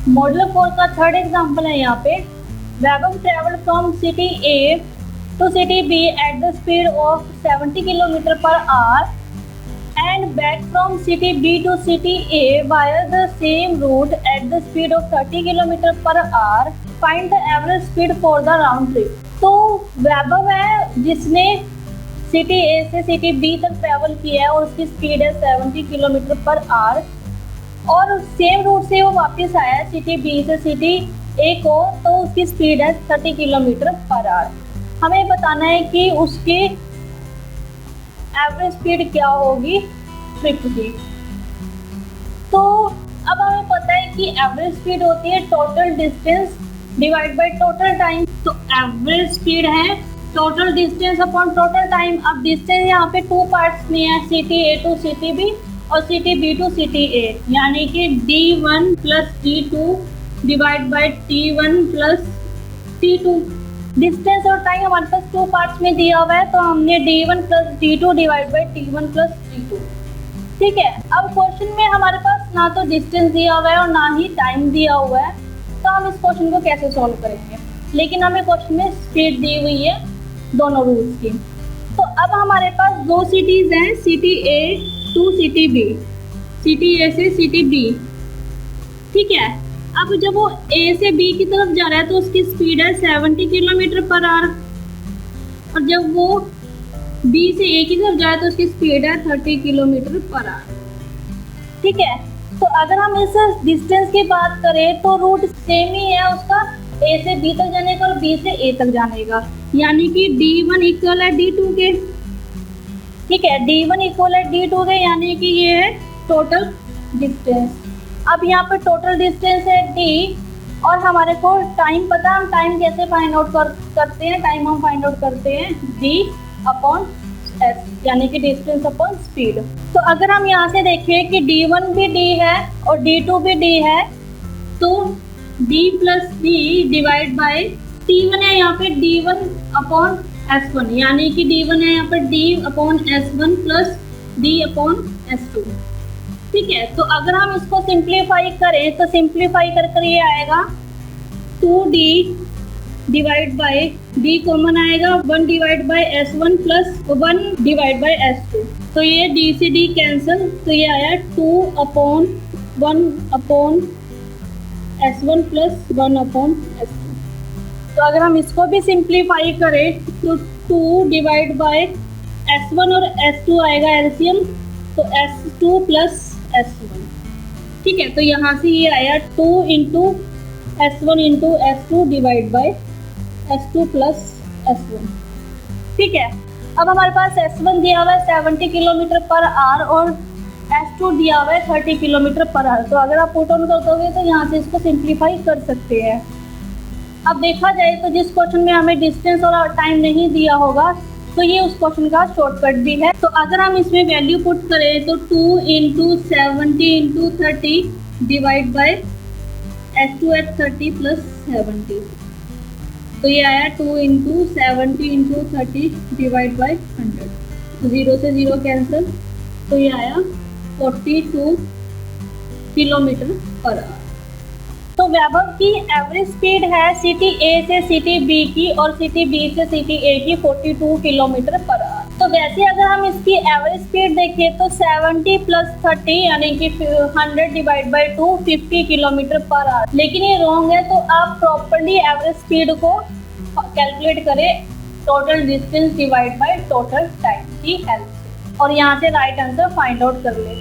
Model 4 का third example है यहाँ पे। Vaibhav travel from city A to city B at the speed of 70 kilometer per hour and back from city B to city A via the same route at the speed of 30 km per hour. Find the average speed for the round trip. तो वैभव है जिसने city A से city B तक travel किया है और उसकी speed है 70 किलोमीटर पर आवर और सेम रूट से वो वापस आया है सिटी बी से सिटी ए को, तो उसकी स्पीड है 30 किलोमीटर पर आवर। हमें बताना है कि उसकी एवरेज स्पीड क्या होगी ट्रिप की। तो अब हमें पता है कि एवरेज स्पीड होती है total distance divide by total time. तो एवरेज स्पीड है total distance upon total time. अब डिस्टेंस यहाँ पे टू पार्ट्स में है, city A to city B और city B to city A, यानी कि D1 plus D2 divide by T1 plus T2। Distance और टाइम हमारे पास टू पार्ट्स में दिया हुआ है, तो हमने D1 plus D2 divide by T1 plus T2। ठीक है, अब क्वेश्चन में हमारे पास ना तो डिस्टेंस दिया हुआ है और ना ही टाइम दिया हुआ है, तो हम इस क्वेश्चन को कैसे सॉल्व करेंगे। लेकिन हमें क्वेश्चन में स्पीड दी हुई है दोनों रूट्स की। तो अब हमारे पास दो सिटीज हैं, city A to city B, city A से सिटी बी। ठीक है, अब जब वो ए से बी की तरफ जा रहा है तो उसकी स्पीड है 70 किलोमीटर पर आवर और जब वो बी से ए की तरफ जाए तो उसकी स्पीड है 30 किलोमीटर पर आवर। ठीक है, तो अगर हम इस डिस्टेंस की बात करें तो रूट सेम ही है उसका, ए से बी तक जाने का और बी से ए तक जाने का, यानी कि D1 इक्वल है D2 के। ठीक है, D1 इक्वल है D2 के, यानी कि ये है टोटल डिस्टेंस। अब यहाँ पे टोटल डिस्टेंस है D और हमारे को टाइम पता है, हम टाइम कैसे फाइंड आउट करते हैं। टाइम हम फाइंड आउट करते हैं D अपॉन S, यानी कि डिस्टेंस अपॉन स्पीड। तो अगर हम यहाँ से देखें कि D1 भी D है और D2 भी D है, तो D plus D divide by T1 है यहाँ पे D1 अपॉन S1, यानी कि D1 है यहाँ पर D upon S1 plus D upon S2। ठीक है, तो अगर हम इसको सिंप्लीफाई करें तो सिंप्लीफाई कर ये आएगा 2D divide by D common आएगा, 1 divide by S1 plus 1 divide by S2। तो ये D से D कैंसिल, तो ये आया 2 upon 1 upon S1 plus 1 upon S2। तो अगर हम इसको भी सिंप्लीफाई करें तो 2 डिवाइड बाय S1 और S2 आएगा एलसीएम, तो S2 प्लस S1। ठीक है, तो यहाँ से ये आया 2 into S1 into S2 divide by S2 plus S1। ठीक है, अब हमारे पास S1 दिया हुआ है 70 किलोमीटर पर आवर और S2 दिया हुआ है 30 किलोमीटर पर आवर। तो अगर आप पुट ऑन कर दोगे तो यहाँ से इसको सिंप्लीफाई कर सकते हैं। अब देखा जाए तो जिस क्वेश्चन में हमें डिस्टेंस और टाइम नहीं दिया होगा तो ये उस क्वेश्चन का शॉर्टकट भी है। तो अगर हम इसमें वैल्यू पुट करें तो 2 into 70 into 30 divide by S2 at 30 plus 70, तो ये आया 2 इंटू 70 इंटू 30 डिवाइड बाई 100, तो 0 से 0 कैंसिल, तो ये आया 42 किलोमीटर पर आवर। तो वैभव की एवरेज स्पीड है सिटी ए से सिटी बी की और सिटी बी से सिटी ए की 42 किलोमीटर पर आवर। तो वैसे अगर हम इसकी एवरेज स्पीड देखें तो 70 प्लस 30 यानी कि 100 divide by 2 50 kilometre per our, लेकिन ये रॉन्ग है। तो आप प्रॉपर्ली एवरेज स्पीड को कैलकुलेट करें total distance divide by total time की हेल्प से और यहाँ से राइट आंसर फाइंड आउट कर ले।